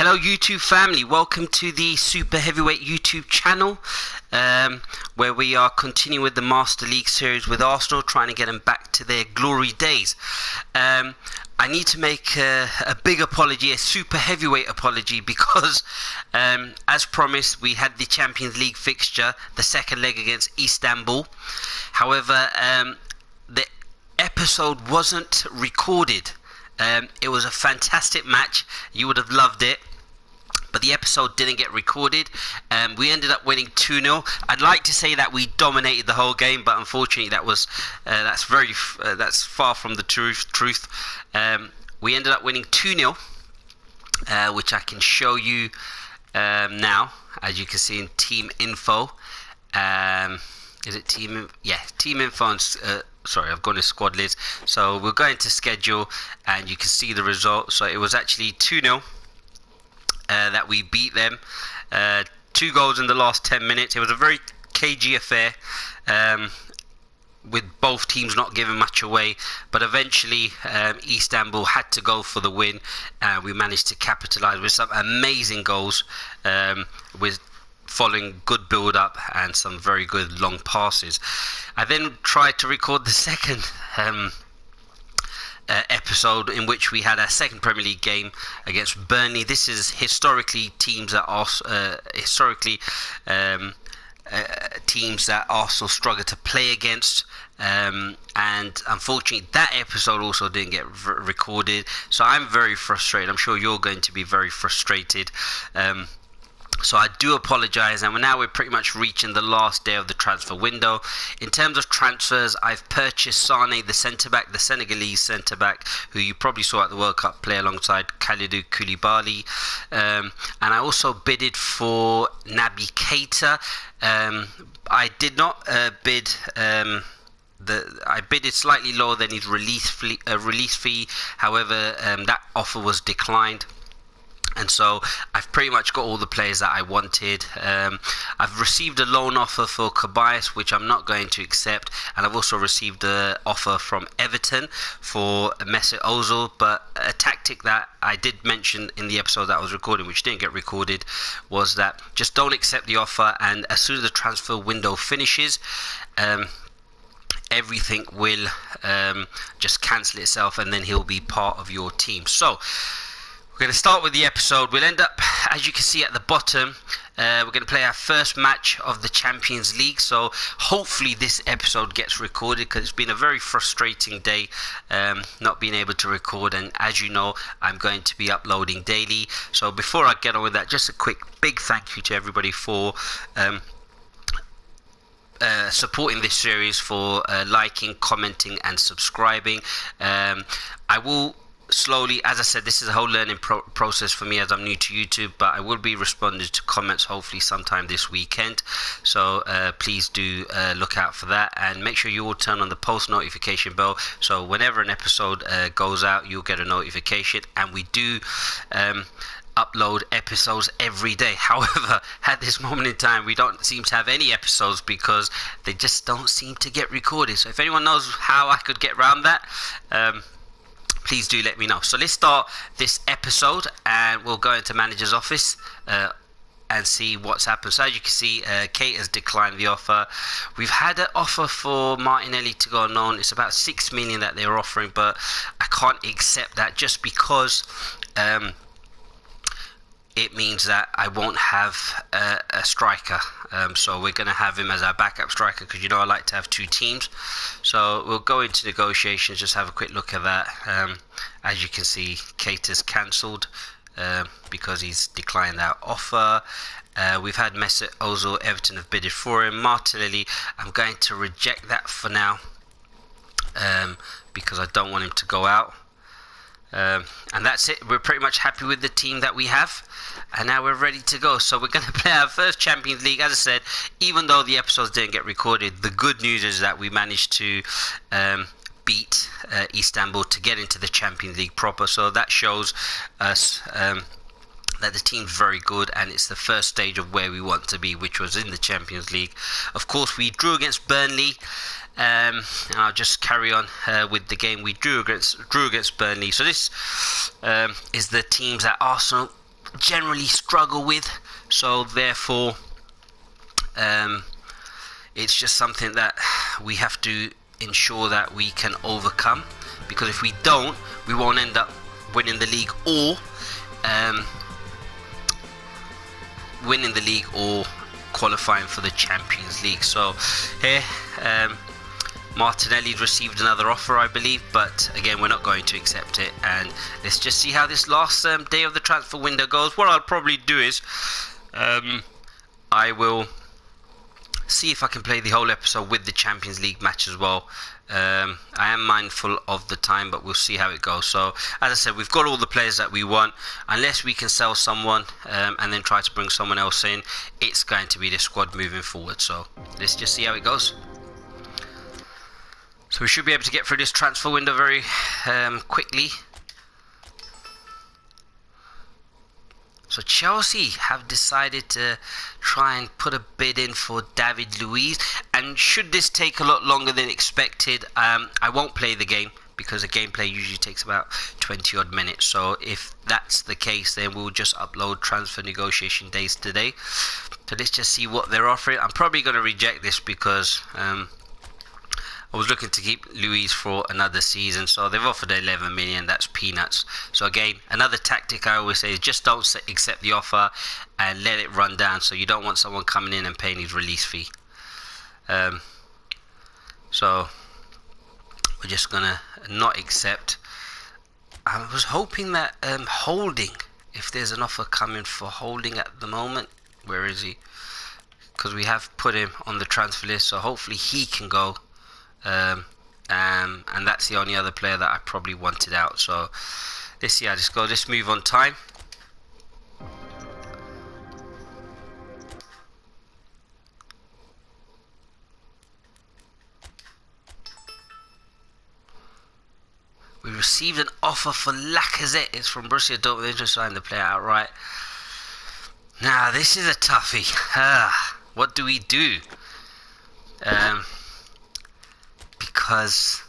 Hello YouTube family, welcome to the Super Heavyweight YouTube channel, where we are continuing with the Master League series with Arsenal, trying to get them back to their glory days. I need to make a big apology, a Super Heavyweight apology, because as promised we had the Champions League fixture, the second leg against Istanbul. However, the episode wasn't recorded. It was a fantastic match. You would have loved it, but the episode didn't get recorded. We ended up winning 2-0. I'd like to say that we dominated the whole game, but unfortunately that's far from the truth. We ended up winning 2-0, which I can show you now, as you can see in team info. Is it team? Yeah, team info. Sorry, I've gone to squad list. So we'll go into schedule and you can see the result. So it was actually 2-0 that we beat them. 2 goals in the last 10 minutes. It was a very cagey affair, with both teams not giving much away. But eventually Istanbul had to go for the win. We managed to capitalise with some amazing goals, with following good build up and some very good long passes. I then tried to record the second episode, in which we had our second Premier League game against Burnley. This is historically teams that Arsenal struggle to play against, and unfortunately that episode also didn't get recorded. So I'm very frustrated. I'm sure you're going to be very frustrated. So I do apologise, and we're pretty much reaching the last day of the transfer window. In terms of transfers, I've purchased Sane, the centre-back, the Senegalese centre-back, who you probably saw at the World Cup play alongside Kalidou Koulibaly. And I also bidded for Naby Keita. I did not bid... I bidded slightly lower than his release fee. However, that offer was declined. And so I've pretty much got all the players that I wanted. I've received a loan offer for Cabayas, which I'm not going to accept, and I've also received an offer from Everton for Mesut Ozil. But a tactic that I did mention in the episode that I was recording, which didn't get recorded, was that just don't accept the offer, and as soon as the transfer window finishes, everything will just cancel itself, and then he'll be part of your team. So we're going to start with the episode. We'll end up, as you can see at the bottom, we're going to play our first match of the Champions League. So hopefully this episode gets recorded, because it's been a very frustrating day not being able to record. And as you know, I'm going to be uploading daily. So before I get on with that, just a quick big thank you to everybody for supporting this series, for liking, commenting and subscribing. I will slowly, as I said, this is a whole learning process for me, as I'm new to YouTube, but I will be responding to comments hopefully sometime this weekend. So please do look out for that, and make sure you all turn on the post notification bell, so whenever an episode goes out, you'll get a notification. And we do upload episodes every day. However, at this moment in time, we don't seem to have any episodes because they just don't seem to get recorded. So if anyone knows how I could get around that, please do let me know. So let's start this episode, and we'll go into manager's office and see what's happened. So as you can see, Kate has declined the offer. We've had an offer for Martinelli to go on loan. It's about 6 million that they're offering, but I can't accept that, just because it means that I won't have a striker. So we're going to have him as our backup striker, because you know I like to have 2 teams. So we'll go into negotiations, just have a quick look at that. As you can see, Kate has cancelled because he's declined that offer. We've had Mesut Ozil, Everton have bidded for him. Martinelli, I'm going to reject that for now, because I don't want him to go out. And that's it. We're pretty much happy with the team that we have, and now we're ready to go. So we're going to play our first Champions League. As I said, even though the episodes didn't get recorded, the good news is that we managed to beat Istanbul to get into the Champions League proper. So that shows us that the team's very good, and it's the first stage of where we want to be, which was in the Champions League. Of course, we drew against Burnley. And I'll just carry on with the game. We drew against Burnley. So this is the teams that Arsenal generally struggle with. So therefore, it's just something that we have to ensure that we can overcome, because if we don't, we won't end up winning the league or qualifying for the Champions League. So here, Martinelli's received another offer, I believe, but again, we're not going to accept it, and let's just see how this last day of the transfer window goes. What I'll probably do is I will see if I can play the whole episode with the Champions League match as well. I am mindful of the time, but we'll see how it goes. So as I said, we've got all the players that we want. Unless we can sell someone and then try to bring someone else in, it's going to be the squad moving forward. So let's just see how it goes. So we should be able to get through this transfer window very quickly. So Chelsea have decided to try and put a bid in for David Luiz, and should this take a lot longer than expected, I won't play the game, because the gameplay usually takes about 20 odd minutes. So if that's the case, then we'll just upload transfer negotiation days today. So let's just see what they're offering. I'm probably going to reject this because I was looking to keep Luiz for another season, so they've offered 11 million. That's peanuts. So again, another tactic I always say is just don't accept the offer and let it run down. So you don't want someone coming in and paying his release fee. So we're just gonna not accept. I was hoping that Holding, if there's an offer coming for Holding at the moment, where is he? Because we have put him on the transfer list, so hopefully he can go. And that's the only other player that I probably wanted out. So let's see how this goes. Let's move on time. We received an offer for Lacazette. It's from Borussia Dortmund. Interested in signing the player outright. Now this is a toughie. What do we do? Because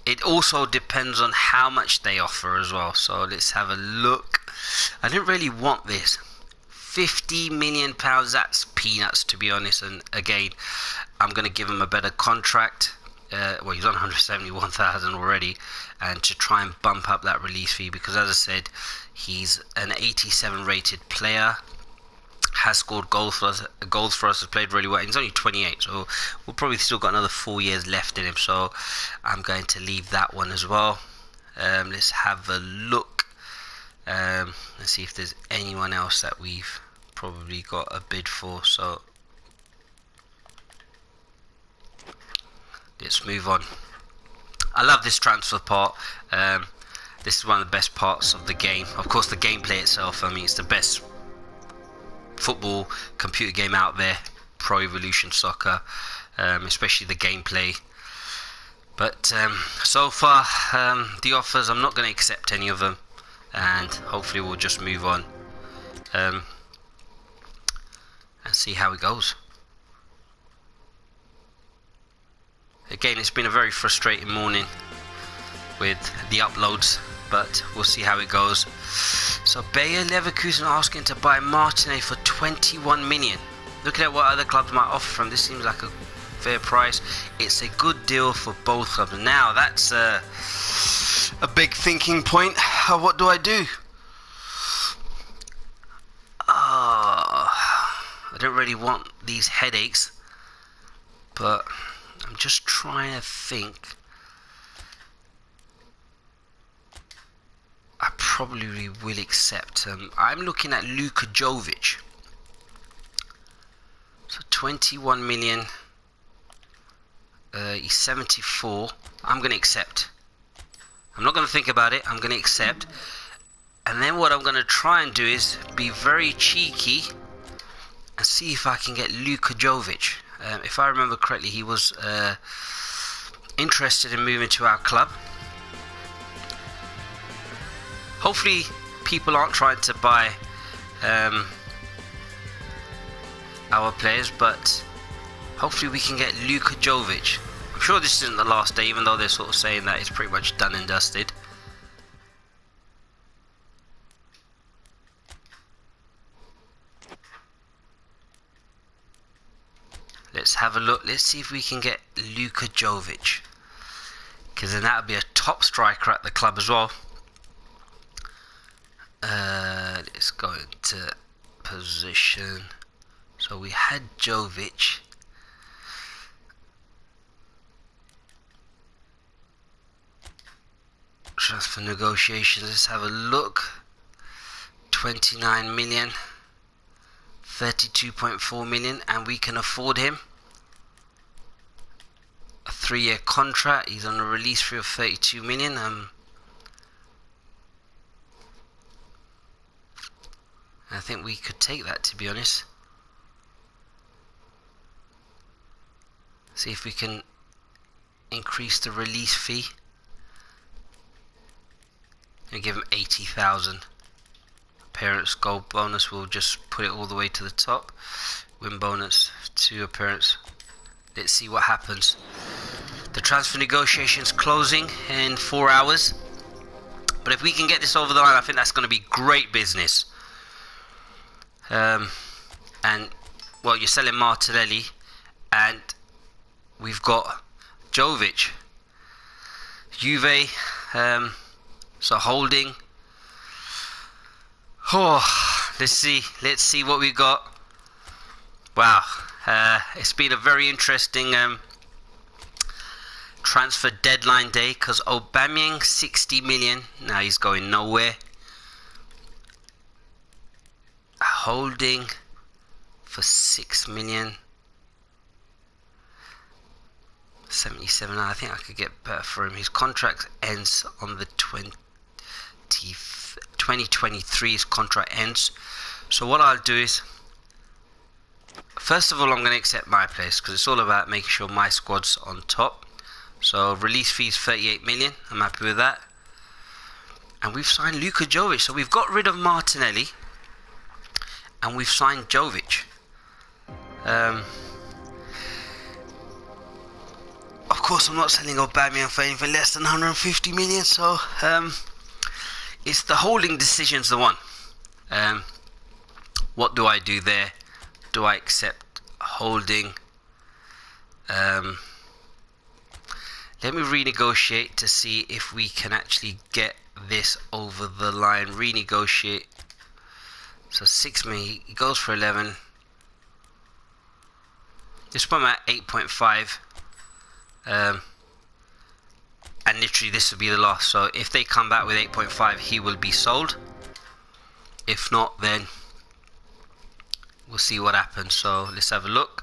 it also depends on how much they offer as well. So let's have a look. I didn't really want this. £50 million, that's peanuts, to be honest. And again, I'm going to give him a better contract. Well, he's on 171,000 already, and to try and bump up that release fee, because as I said, he's an 87 rated player, has scored goals for us, has played really well. He's only 28, so we'll probably still got another 4 years left in him, so I'm going to leave that one as well. Let's have a look. Let's see if there's anyone else that we've probably got a bid for. So let's move on. I love this transfer part. This is one of the best parts of the game. Of course, the gameplay itself, I mean, it's the best football computer game out there, Pro Evolution Soccer, especially the gameplay. But so far, the offers, I'm not going to accept any of them, and hopefully we'll just move on and see how it goes. Again, it's been a very frustrating morning with the uploads, but we'll see how it goes. So Bayer Leverkusen asking to buy Martinelli for 21 million. Looking at what other clubs might offer from, this seems like a fair price. It's a good deal for both clubs. Now that's a big thinking point. What do I do? I don't really want these headaches, but I'm just trying to think. I probably will accept. I'm looking at Luka Jovic. So 21 million. He's 74. I'm going to accept. I'm not going to think about it. I'm going to accept. And then what I'm going to try and do is be very cheeky and see if I can get Luka Jovic. If I remember correctly, he was interested in moving to our club. Hopefully people aren't trying to buy our players, but hopefully we can get Luka Jovic. I'm sure this isn't the last day, even though they're sort of saying that it's pretty much done and dusted. let's have a look. Let's see if we can get Luka Jovic, because then that would be a top striker at the club as well. Let's go into position. So we had Jovic. Transfer negotiations, let's have a look. 29 million, 32.4 million, and we can afford him. A 3-year contract. He's on a release fee of 32 million. I think we could take that, to be honest. See if we can increase the release fee and give him 80,000. Appearance goal bonus, we'll just put it all the way to the top. Win bonus, 2 appearance. Let's see what happens. The transfer negotiations closing in 4 hours, but if we can get this over the line, I think that's going to be great business. And well, you're selling Martinelli, and we've got Jovic, Juve, so holding. Oh, let's see what we got. Wow, it's been a very interesting transfer deadline day, because Aubameyang 60 million. Now he's going nowhere. Holding for 6 million. 77. I think I could get better for him. His contract ends on the 2023. His contract ends. So what I'll do is, first of all, I'm going to accept my place, because it's all about making sure my squad's on top. So release fee is 38 million. I'm happy with that. And we've signed Luka Jovic. So we've got rid of Martinelli, and we've signed Jovic. Of course, I'm not selling Aubameyang for anything less than 150 million. So it's the holding decision's the one. What do I do there? Do I accept holding? Let me renegotiate to see if we can actually get this over the line. Renegotiate. So 6 million. He goes for 11. This one at 8.5. And literally this will be the last. So if they come back with 8.5, he will be sold. If not, then we'll see what happens. So let's have a look.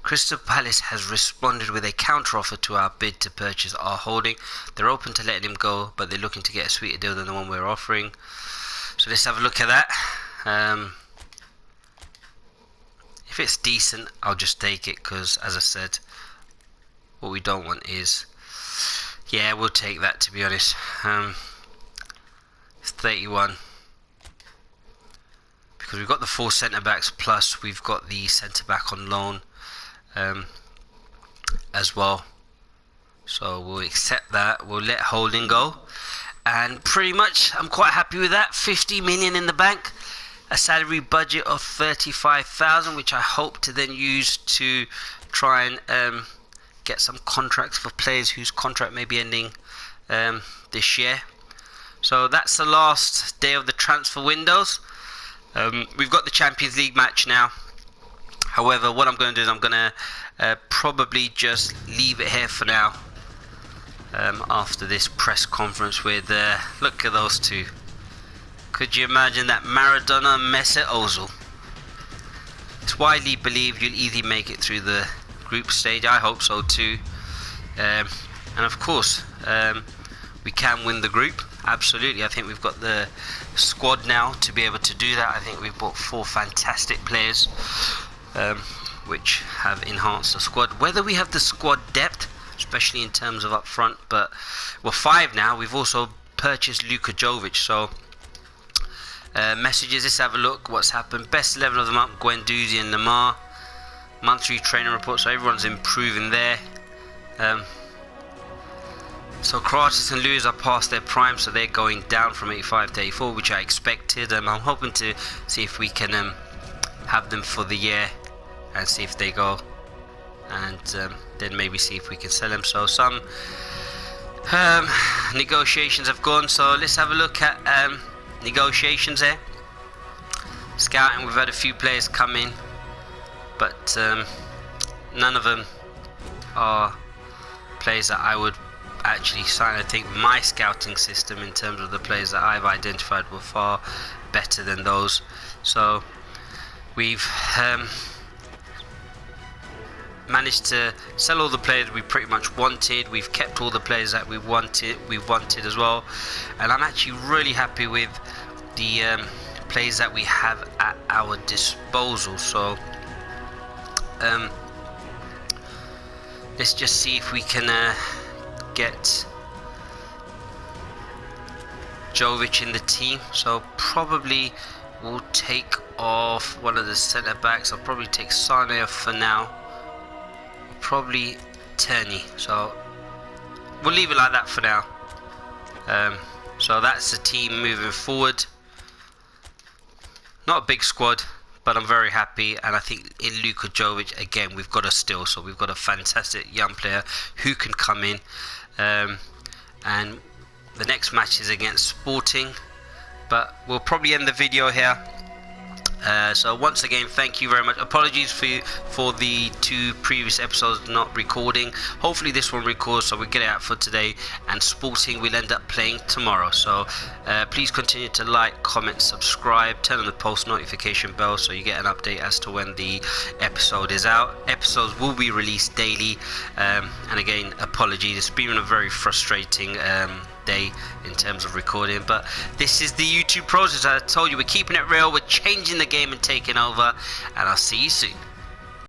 Crystal Palace has responded with a counter offer to our bid to purchase our holding. They're open to letting him go, but they're looking to get a sweeter deal than the one we're offering. So let's have a look at that. If it's decent, I'll just take it, because as I said, what we don't want is, yeah, we'll take that, to be honest. It's 31, because we've got the 4 centre backs, plus we've got the centre back on loan as well. So we'll accept that. We'll let holding go, and pretty much I'm quite happy with that. 50 million in the bank, a salary budget of 35,000, which I hope to then use to try and get some contracts for players whose contract may be ending this year. So that's the last day of the transfer windows. We've got the Champions League match now. However, what I'm going to do is I'm going to probably just leave it here for now. After this press conference with, look at those two. Could you imagine that? Maradona and Mesut Ozil. It's widely believed you'll easily make it through the group stage. I hope so too. And of course, we can win the group. Absolutely. I think we've got the squad now to be able to do that. I think we've bought 4 fantastic players, which have enhanced the squad. Whether we have the squad depth, especially in terms of up front, but we're 5 now. We've also purchased Luka Jovic. So messages, let's have a look what's happened. Best 11 of the month, Guendouzi and Lamar. Monthly training report, so everyone's improving there. So Kratis and Lewis are past their prime, so they're going down from 85 to 84, which I expected. I'm hoping to see if we can have them for the year and see if they go, and then maybe see if we can sell them. So some negotiations have gone, so let's have a look at negotiations here. Scouting, we've had a few players come in, but none of them are players that I would actually sign. I think my scouting system in terms of the players that I've identified were far better than those. So we've managed to sell all the players we pretty much wanted. We've kept all the players that we wanted as well, and I'm actually really happy with the players that we have at our disposal. So let's just see if we can get Jovic in the team. So probably we'll take off one of the centre backs. I'll probably take Sane off for now, probably Turney, so we'll leave it like that for now. So that's the team moving forward. Not a big squad, but I'm very happy, and I think in Luka Jovic again we've got a steal. So we've got a fantastic young player who can come in, and the next match is against Sporting, but we'll probably end the video here. So once again, thank you very much. Apologies for the 2 previous episodes not recording. Hopefully this one records, so we get it out for today, and Sporting we'll end up playing tomorrow. So please continue to like, comment, subscribe, turn on the post notification bell so you get an update as to when the episode is out. Episodes will be released daily, and again, apologies, it's been a very frustrating day in terms of recording, but this is the YouTube process. I told you, we're keeping it real, we're changing the game and taking over, and I'll see you soon.